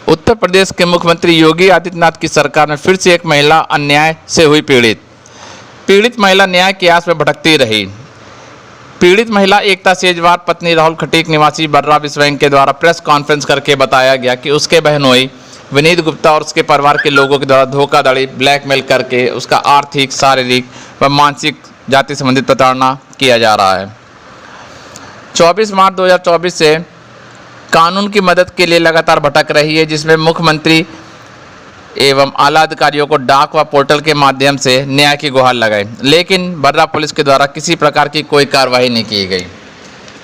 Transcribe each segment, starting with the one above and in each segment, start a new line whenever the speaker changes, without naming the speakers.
उत्तर प्रदेश के मुख्यमंत्री योगी आदित्यनाथ की सरकार में फिर से एक महिला अन्याय से हुई पीड़ित महिला न्याय की आस में भटकती रही। पीड़ित महिला एकता सेजवार पत्नी राहुल खटीक निवासी बर्रा विश्व बैंक के द्वारा प्रेस कॉन्फ्रेंस करके बताया गया कि उसके बहनोई विनीत गुप्ता और उसके परिवार के लोगों के द्वारा धोखाधड़ी, ब्लैकमेल करके उसका आर्थिक, शारीरिक व मानसिक जाति संबंधित प्रताड़ना किया जा रहा है। 24 मार्च 2024 से कानून की मदद के लिए लगातार भटक रही है, जिसमें मुख्यमंत्री एवं आला अधिकारियों को डाक व पोर्टल के माध्यम से न्याय की गुहार लगाई, लेकिन बर्रा पुलिस के द्वारा किसी प्रकार की कोई कार्रवाई नहीं की गई,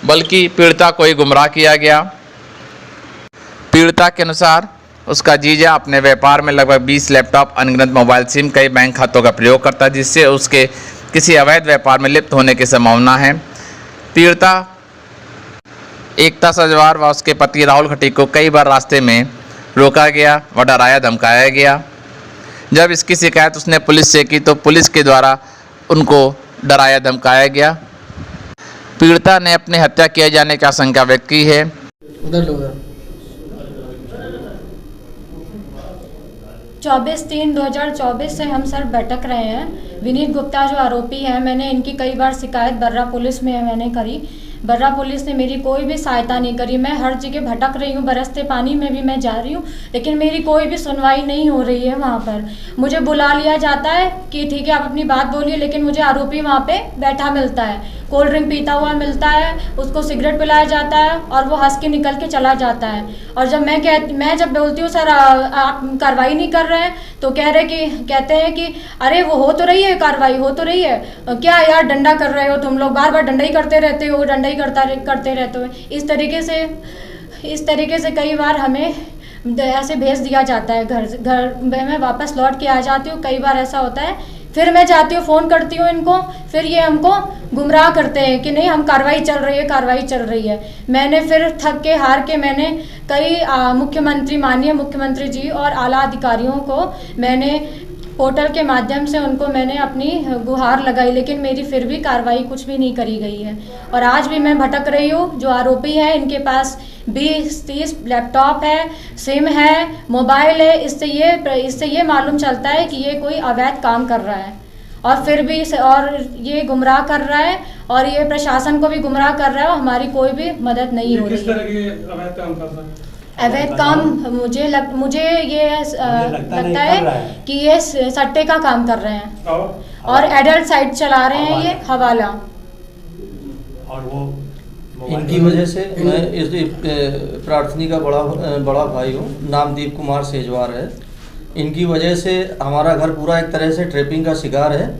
बल्कि पीड़िता को ही गुमराह किया गया। पीड़िता के अनुसार उसका जीजा अपने व्यापार में लगभग 20 लैपटॉप, अनगिनत मोबाइल सिम, कई बैंक खातों का प्रयोग करता है, जिससे उसके किसी अवैध व्यापार में लिप्त होने की संभावना है। पीड़िता एकता सेजवार व उसके पति राहुल खटीक को कई बार रास्ते में रोका गया व डराया धमकाया गया। जब इसकी शिकायत उसने पुलिस से की तो पुलिस के द्वारा उनको डराया धमकाया गया। पीड़िता ने अपनी हत्या किए जाने की आशंका व्यक्त की है।
उधर
24/3/2024 से हम सर भटक रहे हैं। विनीत गुप्ता जो आरोपी है, मैंने इनकी कई बार शिकायत बर्रा पुलिस में मैंने करी। बर्रा पुलिस ने मेरी कोई भी सहायता नहीं करी। मैं हर जगह भटक रही हूँ, बरसते पानी में भी मैं जा रही हूँ, लेकिन मेरी कोई भी सुनवाई नहीं हो रही है। वहाँ पर मुझे बुला लिया जाता है कि ठीक है आप अपनी बात बोलिए, लेकिन मुझे आरोपी वहाँ पे बैठा मिलता है, कोल्ड ड्रिंक पीता हुआ मिलता है, उसको सिगरेट पिलाया जाता है और वो हंस के निकल के चला जाता है। और जब मैं जब बोलती हूँ सर आप कार्रवाई नहीं कर रहे हैं, तो कहते हैं कि अरे वो हो तो रही है, कार्रवाई हो तो रही है, क्या यार डंडा कर रहे हो तुम लोग, बार बार डंडा ही करते रहते हो, डंडा ही करते रहते हो। इस तरीके से कई बार हमें ऐसे भेज दिया जाता है। घर मैं वापस लौट के आ जाती हूँ, कई बार ऐसा होता है, फिर मैं जाती हूँ, फ़ोन करती हूँ इनको, फिर ये हमको गुमराह करते हैं कि नहीं हम कार्रवाई चल रही है। मैंने फिर थक के हार के मैंने कई माननीय मुख्यमंत्री जी और आला अधिकारियों को मैंने पोर्टल के माध्यम से उनको मैंने अपनी गुहार लगाई, लेकिन मेरी फिर भी कार्रवाई कुछ भी नहीं करी गई है। और आज भी मैं भटक रही हूँ। जो आरोपी है इनके पास 20-30 लैपटॉप है, सिम है, मोबाइल है। इससे ये मालूम चलता है कि ये कोई अवैध काम कर रहा है और फिर भी ये गुमराह कर रहा है और ये प्रशासन को भी गुमराह कर रहा है और हमारी कोई भी मदद नहीं हो रही है।
किस तरह के अवैध काम कर रहा है?
अवैध काम मुझे ये लगता है कि ये सट्टे का काम कर रहे हैं और एडल्ट साइट चला रहे हैं, ये हवाला।
और वो इनकी वजह से मैं इस प्रार्थनी का बड़ा भाई हूँ, नाम दीप कुमार सेजवार है। इनकी वजह से हमारा घर पूरा एक तरह से ट्रैपिंग का शिकार है।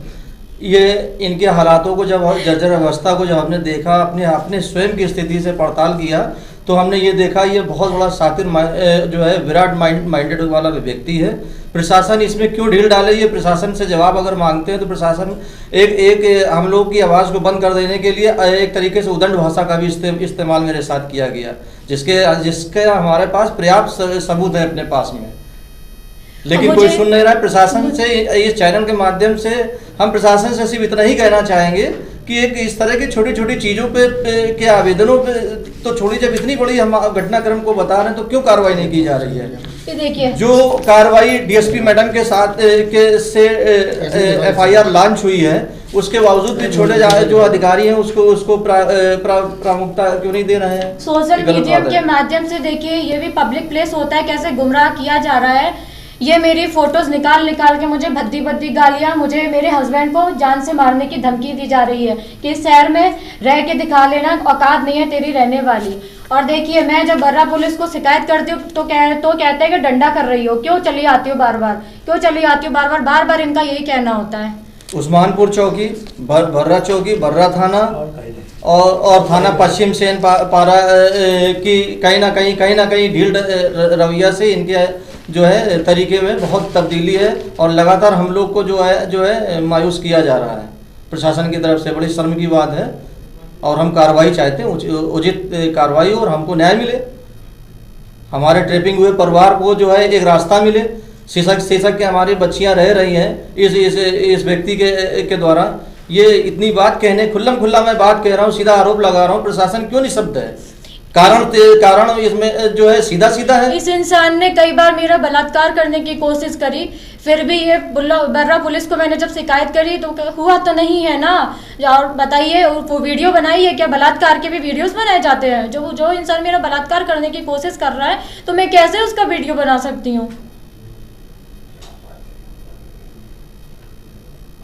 ये इनके हालातों को जब जर्जर अवस्था को जब हमने देखा, अपने स्वयं की स्थिति से पड़ताल किया, तो हमने ये देखा ये बहुत बड़ा शातिर जो है विराट माइंडेड वाला व्यक्ति है। प्रशासन इसमें क्यों ढील डाले, ये प्रशासन से जवाब अगर मांगते हैं तो प्रशासन एक हम लोग की आवाज़ को बंद कर देने के लिए एक तरीके से उदंड भाषा का भी इस्तेमाल मेरे साथ किया गया, जिसके हमारे पास पर्याप्त सबूत है अपने पास में, लेकिन कोई सुन नहीं रहा है। प्रशासन से इस चैनल के माध्यम से हम प्रशासन से सिर्फ इतना ही कहना चाहेंगे कि एक इस तरह की छोटी छोटी चीज़ों पे के आवेदनों पे तो छोड़ी, जब इतनी बड़ी हम घटनाक्रम को बता रहे हैं तो क्यों कार्रवाई नहीं की जा रही है?
देखिए, जो
कार्रवाई डीएसपी मैडम के साथ से एफआईआर लॉन्च हुई है, उसके बावजूद भी छोटे जो अधिकारी हैं उसको प्रामुख्यता क्यों नहीं दे रहे हैं?
सोशल मीडिया के माध्यम से देखिए, ये भी पब्लिक प्लेस होता है, कैसे गुमराह किया जा रहा है। ये मेरी फोटोज निकाल के मुझे भद्दी गालियां, मुझे मेरे हस्बैंड को जान से मारने की धमकी दी जा रही है कि इस शहर में रह के दिखा लेना, औकात नहीं है तेरी रहने वाली। और देखिए, मैं जब बर्रा पुलिस को शिकायत करती हूँ तो कहते हैं कि डंडा कर रही हो, क्यों चली आती हो बार बार, इनका यही कहना होता है।
उस्मानपुर चौकी, बर्रा चौकी, बर्रा थाना और थाना पश्चिम सेन पारा की कहीं ना कहीं ढील रवैया से इनके जो है तरीके में बहुत तब्दीली है और लगातार हम लोग को जो है मायूस किया जा रहा है प्रशासन की तरफ से। बड़ी शर्म की बात है और हम कार्रवाई चाहते हैं, उचित कार्रवाई, और हमको न्याय मिले, हमारे ट्रैपिंग हुए परिवार को जो है एक रास्ता मिले। शीर्षक के हमारी बच्चियां रह रही हैं इस व्यक्ति के द्वारा। ये इतनी बात कहने खुल्ला मैं बात कह रहा हूँ, सीधा आरोप लगा रहा हूँ, प्रशासन क्यों निःशब्द है? कारण इसमें जो है सीधा सीधा है।
इस इंसान ने कई बार मेरा बलात्कार करने की कोशिश करी, फिर भी ये बर्रा पुलिस को मैंने जब शिकायत करी तो हुआ तो नहीं है ना। और बताइए, वो वीडियो बनाई है क्या? बलात्कार के भी वीडियोस बनाए जाते हैं। जो इंसान मेरा बलात्कार करने की कोशिश कर रहा है तो मैं कैसे उसका वीडियो बना सकती हूँ?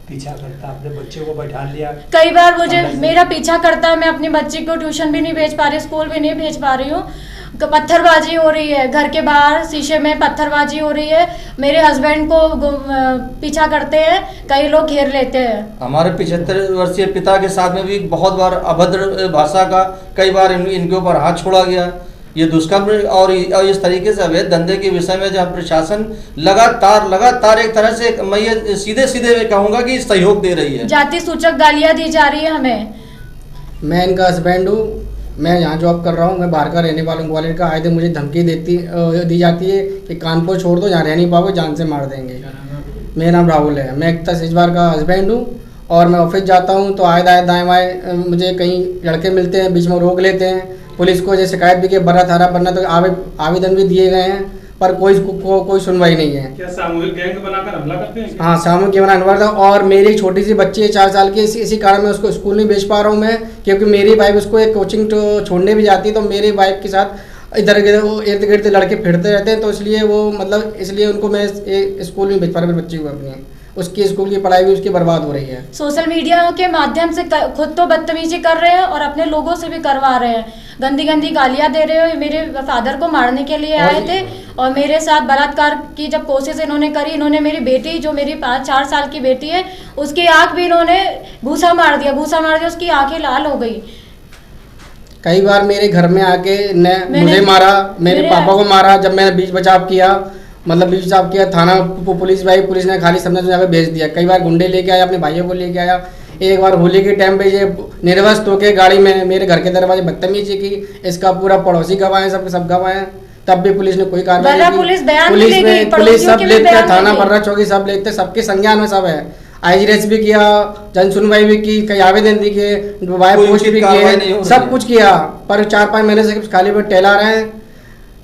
पीछा करता, अपने बच्चे को बैठा लिया।
कई बार मुझे मेरा पीछा करता है, मैं अपनी बच्ची को ट्यूशन भी नहीं भेज पा रही, स्कूल भी नहीं भेज पा रही हूँ। पत्थरबाजी हो रही है, घर के बाहर शीशे में पत्थरबाजी हो रही है। मेरे हस्बैंड को पीछा करते हैं, कई लोग घेर लेते हैं।
हमारे 75 वर्षीय पिता के साथ में भी बहुत बार अभद्र भाषा का कई बार इनके ऊपर हाथ छोड़ा गया। ये दुष्कर्म और इस तरीके से अवैध धंधे के विषय में जब प्रशासन लगातार एक तरह से मैं ये सीधे कहूँगा कि सहयोग दे रही है।
जाति सूचक गालियाँ दी जा रही है हमें।
मैं इनका हस्बैंड हूँ, मैं यहाँ जॉब कर रहा हूँ, मैं बाहर का रहने वाला हूँ ग्वालियर का। आए दिन मुझे धमकी दी जाती है कि कानपुर छोड़ दो, यहाँ रह नहीं पाओगे, जान से मार देंगे। मेरा नाम राहुल है, मैं एकता सेजवार का हस्बैंड हूँ और मैं ऑफिस जाता हूँ तो आए दाएँ बाएँ मुझे कहीं लड़के मिलते हैं, बीच में रोक लेते हैं। पुलिस को जो शिकायत भी की बर्रा थाना बनना तो आवेदन भी दिए गए हैं पर कोई सुनवाई नहीं है।
क्या सामूहिक गैंग बनाकर हमला करते हैं?
हाँ, सामूहिक गैंग बनाकर था। और मेरी छोटी सी बच्ची है 4 साल की, इसी कारण मैं उसको स्कूल नहीं भेज पा रहा हूँ मैं, क्योंकि मेरी वाइफ उसको एक कोचिंग छोड़ने भी जाती है तो मेरी वाइफ के साथ इधर इर्द गिर्द लड़के फिरते रहते हैं, तो इसलिए उनको मैं स्कूल नहीं भेज पा रहा मेरी बच्ची को अपनी। उसकी स्कूल की पढ़ाई भी उसकी बर्बाद हो रही है।
सोशल मीडिया के माध्यम से खुद तो बदतमीजी कर रहे हैं और अपने लोगों से भी करवा रहे हैं। गंदी गालियां दे रहे हो। मेरे फादर को मारने के लिए आए थे और मेरे साथ बलात्कार की जब कोशिश इन्होंने करी, इन्होंने मेरी बेटी, जो मेरी 4 साल की बेटी है, उसकी आँख भी इन्होंने भूसा मार दिया, उसकी आंखें लाल हो गई।
कई बार मेरे घर में आके मुझे मारा, मेरे पापा को मारा। जब मैंने बीच बचाव किया, थाना पुलिस ने खाली समझा के भेज दिया। कई बार गुंडे लेके आया, अपने भाइयों को लेके आया। एक बार होली के टाइम पे ये निर्वस्त होके गाड़ी में मेरे घर के दरवाजे बदतमीजी की। इसका पूरा पड़ोसी गवाए, सब गवाए, तब भी पुलिस ने कोई कार्रवाई नहीं की। पुलिस सब लेते हैं, थाना बर्रा चौकी सब लेते, सबके संज्ञान में सब है। आईजीएस भी किया, जन सुनवाई भी की, कई आवेदन भी किए, वाइफ पोस्ट भी किए, सब कुछ किया, पर 4-5 महीने से खाली में टहला रहे हैं।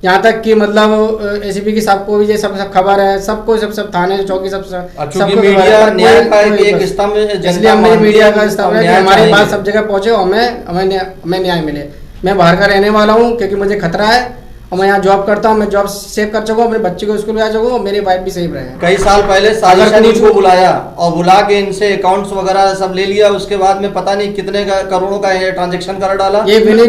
यहाँ तक कि मतलब एसीपी की सबको भी ये सब खबर है, सबको सब थाने चौकी सबको
मीडिया न्याय का एक स्तंभ,
इसलिए हमने मीडिया का स्तंभ है कि हमारी बात सब जगह पहुँचे और हमें न्याय मिले। मैं बाहर का रहने वाला हूँ क्योंकि मुझे खतरा है और मैं यहाँ जॉब करता हूँ। मैं जॉब सेव कर सकूँ, अपने बच्चे को स्कूल में आ सकूँ और मेरी वाइफ भी सेफ रहे।
कई साल पहले साजिशन इनको बुलाया और बुला के इनसे अकाउंट्स वगैरह सब ले लिया। उसके बाद में पता नहीं कितने करोड़ों का ट्रांजैक्शन कर डाला।
ये विनय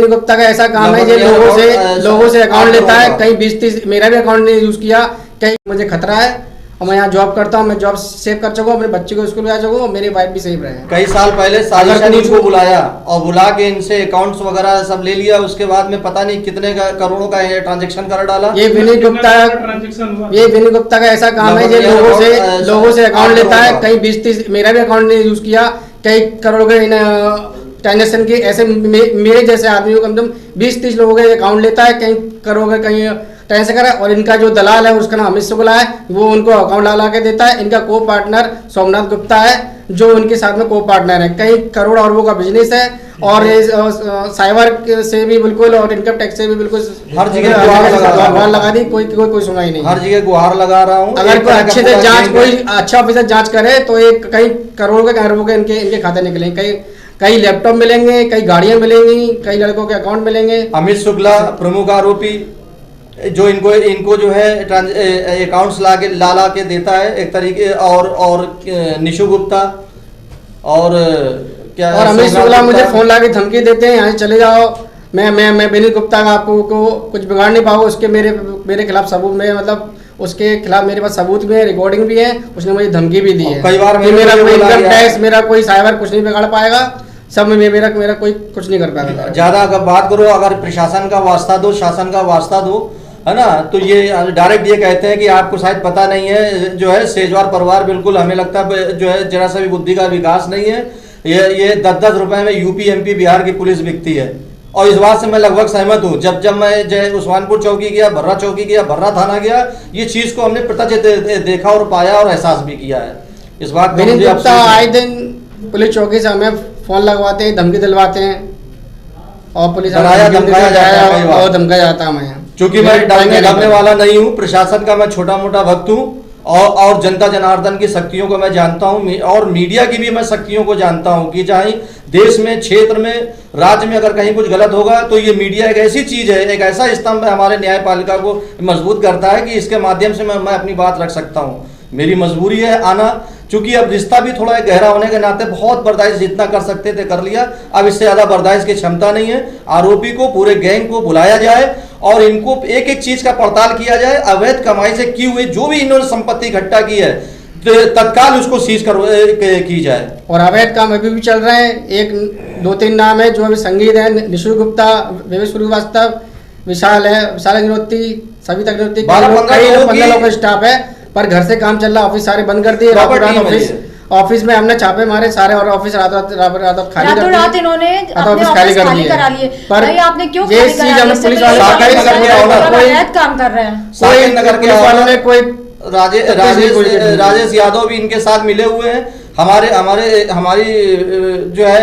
गुप्ता का ऐसा काम है, ये लोगों से अकाउंट लेता है। कहीं 20-30 मेरा भी अकाउंट नहीं यूज किया। कहीं मुझे खतरा है और मैं यहाँ जॉब करता हूँ, मैं जॉब सेव कर सकूँ, अपने बच्चे को स्कूल में आ सकूँ और मेरी वाइफ भी सेफ रहे।
कई साल पहले साजिशन इनको बुलाया और बुला के इनसे अकाउंट्स वगैरह सब ले लिया। उसके बाद में पता नहीं कितने करोड़ों का ट्रांजैक्शन कर डाला।
ये विनय गुप्ता का ऐसा काम है, ये लोगों से अकाउंट लेता है। कहीं 20-30 मेरा भी अकाउंट नहीं यूज किया। कई करोड़ के ट्रांजेक्शन की ऐसे मेरे जैसे आदमी को कम से कम 20-30 लोगों के अकाउंट लेता है, कहीं करोड़ के कहीं ट्रांसफर करा। और इनका जो दलाल है उसका नाम अमित शुक्ला है, वो उनको अकाउंट ला के देता है। इनका को पार्टनर सोमनाथ गुप्ता है जो उनके साथ में को पार्टनर है। कई करोड़ अरबों का बिजनेस है और साइबर से भी बिल्कुल और इनकम टैक्स से भी बिल्कुल हर जगह गुहार लगा दी। कोई सुनाई नहीं,
हर जगह गुहार लगा रहा हूँ।
अगर कोई अच्छे से जांच, कोई अच्छा ऑफिसर जांच करे तो एक कई करोड़ के अरबों के इनके खाते निकलेंगे। कई लैपटॉप मिलेंगे, कई गाड़ियां मिलेंगी, कई लड़कों के अकाउंट मिलेंगे।
अमित शुक्ला प्रमुख आरोपी जो इनको जो है अकाउंट्स ला के देता है एक तरीके। और निशु गुप्ता और क्या
और अमित शुक्ला मुझे फोन ला के धमकी देते हैं, यहाँ से चले जाओ। मैं विनीत गुप्ता का आपको कुछ बिगाड़ नहीं पाऊंगा। उसके मेरे खिलाफ सबूत में, मतलब उसके खिलाफ मेरे पास सबूत भी है, रिकॉर्डिंग भी है। उसने मुझे धमकी भी दी है
कई बार
मेरा कोई इनकम टैक्स, मेरा कोई साइबर कुछ नहीं बिगाड़ पाएगा। सब में मेरा कोई कुछ नहीं कर पाएगा।
ज्यादा अगर बात करो, अगर प्रशासन का वास्ता दो, शासन का वास्ता दो, है ना, तो ये डायरेक्ट ये कहते हैं कि आपको शायद पता नहीं है, जो है सेजवार परिवार बिल्कुल हमें लगता है जो है जरा सा भी बुद्धि का विकास नहीं है। ये 10-10 रुपए में यूपी MP बिहार की पुलिस बिकती है। और इस बात से मैं लगभग सहमत हूँ। जब मैं जय उस्मानपुर चौकी गया, बर्रा चौकी गया, बर्रा थाना गया, ये चीज को हमने प्रत्यक्ष देखा और पाया और एहसास भी किया है। इस बात
आए दिन पुलिस चौकी से हमें फोन लगवाते हैं, धमकी दिलवाते हैं। और पुलिस
डराया धमकाया जाता है कई बार।
और धमकाया जाता है हमें।
क्योंकि मैं डरने धमने वाला नहीं हूँ, प्रशासन का मैं छोटा मोटा भक्त हूँ और जनता जनार्दन की शक्तियों को मैं जानता हूँ और मीडिया की भी मैं शक्तियों को जानता हूँ कि चाहे देश में, क्षेत्र में, राज्य में अगर कहीं कुछ गलत होगा तो ये मीडिया एक ऐसी चीज है, एक ऐसा स्तंभ है हमारे न्यायपालिका को मजबूत करता है कि इसके माध्यम से मैं अपनी बात रख सकता हूँ। मेरी मजबूरी है आना, चूंकि अब रिश्ता भी थोड़ा गहरा होने के नाते बहुत बर्दाश्त जितना कर सकते थे कर लिया, अब इससे ज्यादा बर्दाश्त की क्षमता नहीं है। आरोपी को, पूरे गैंग को बुलाया जाए और इनको एक एक चीज का पड़ताल किया जाए। अवैध कमाई से की हुई जो भी इन्होंने संपत्ति इकट्ठा की है तत्काल उसको सीज की जाए।
और अवैध काम अभी भी चल रहे हैं। एक 2-3 नाम है जो अभी संगीत है, निशु गुप्ता, विवेक श्रीवास्तव, विशाल है, विशाल अग्निहोत्री, सविता अग्निहोत्री, 15 लोगों का स्टाफ है, पर घर से काम चल रहा। ऑफिस सारे बंद कर दिए, ऑफिस में हमने छापे मारे सारे और ऑफिस रात खाली कर दिए।
इन्होंने
ऑफिस खाली कर दिए।
पर आपने क्यों
ये चीज हमें पुलिस वाले
काम कर रहे हैं।
कोई
नगर के
पुलिस वालों ने कोई
राजेश यादव भी इनके साथ मिले हुए हैं। हमारी जो है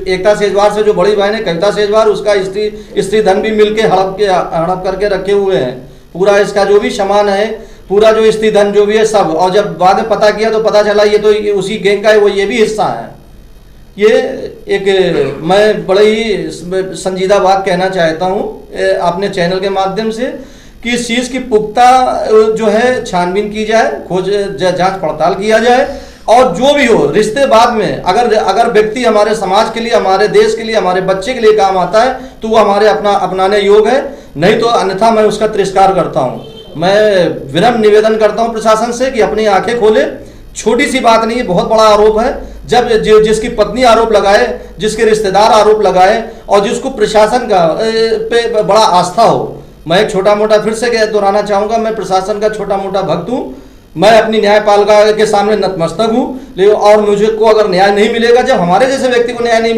एकता सेजवार से जो बड़ी बहन है कविता सेजवार, उसका स्त्री धन भी मिलके हड़प करके रखे हुए हैं। पूरा इसका जो भी सामान है, पूरा जो स्त्री धन जो भी है सब, और जब बाद में पता किया तो पता चला ये तो उसी गैंग का है, वो ये भी हिस्सा है। ये एक मैं बड़े ही संजीदा बात कहना चाहता हूँ अपने चैनल के माध्यम से कि इस चीज की पुख्ता जो है छानबीन की जाए, खोज जांच पड़ताल किया जाए और जो भी हो रिश्ते बाद में अगर व्यक्ति हमारे समाज के लिए, हमारे देश के लिए, हमारे बच्चे के लिए काम आता है तो वो हमारे अपनाने योग्य है, नहीं तो अन्यथा मैं उसका तिरस्कार करता हूँ। मैं विनम्र निवेदन करता हूँ प्रशासन से कि अपनी आंखें खोले। छोटी सी बात नहीं है, बहुत बड़ा आरोप है। जब जिसकी पत्नी आरोप लगाए, जिसके रिश्तेदार आरोप लगाए और जिसको प्रशासन का पे बड़ा आस्था हो, मैं एक छोटा मोटा फिर से दोहराना चाहूंगा, मैं प्रशासन का छोटा मोटा भक्त हूँ। मैं अपनी न्यायपालिका के सामने नतमस्तक हूँ और मुझे को अगर न्याय नहीं मिलेगा, जब हमारे जैसे व्यक्ति को न्याय नहीं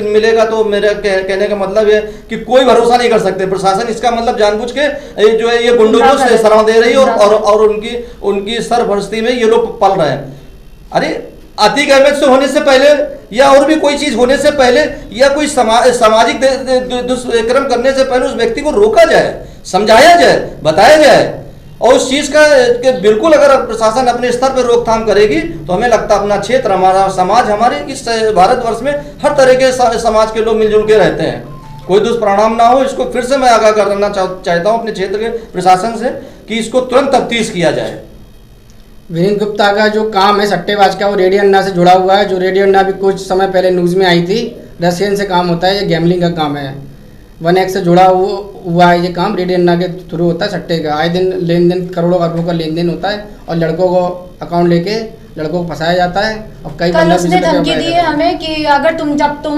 मिलेगा तो मेरा कहने का मतलब है कि कोई भरोसा नहीं कर सकते। प्रशासन इसका मतलब जानबूझ के जो है ये गुंडों को शरण दे रही है और उनकी सरफरोशी में ये लोग पल रहे हैं। अरे अति गैमेज से होने से पहले या और भी कोई चीज होने से पहले या कोई सामाजिक दुष्कर्म करने से पहले उस व्यक्ति को रोका जाए, समझाया जाए, बताया जाए और उस चीज का बिल्कुल अगर प्रशासन अपने स्तर पर रोकथाम करेगी तो हमें लगता है अपना क्षेत्र, हमारा समाज, हमारे इस भारतवर्ष में हर तरह के समाज के लोग मिलजुल के रहते हैं, कोई दुष्परिणाम ना हो। इसको फिर से मैं आगाह करना चाहता हूँ अपने क्षेत्र के प्रशासन से कि इसको तुरंत तफ्तीश किया जाए।
विनीत गुप्ता का जो काम है सट्टेबाज का, वो रेडियो अन्ना से जुड़ा हुआ है। जो रेडियो अन्ना भी कुछ समय पहले न्यूज़ में आई थी, रशियन से काम होता है, ये गैमलिंग का काम है। 1X से जुड़ा हुआ है ये काम, रेडियो अन्ना के थ्रू होता है सट्टे का। आए दिन लेन देन, करोड़ों अरबों का लेन देन होता है और लड़कों को अकाउंट लेके लड़कों को फंसाया जाता है। और कई
कल उसने धमकी दी है हमें कि अगर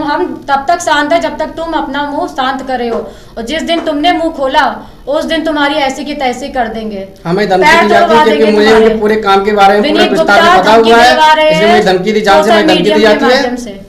हम तब तक शांत है जब तक तुम अपना मुंह शांत करे हो, और जिस दिन तुमने मुंह खोला उस दिन तुम्हारी ऐसी की तैसी कर देंगे।
हमें धमकी दी जाती है क्योंकि मुझे उनके पूरे काम के बारे में पूरा विस्तार से पता हुआ है, इसलिए मुझे धमकी दी जाती है।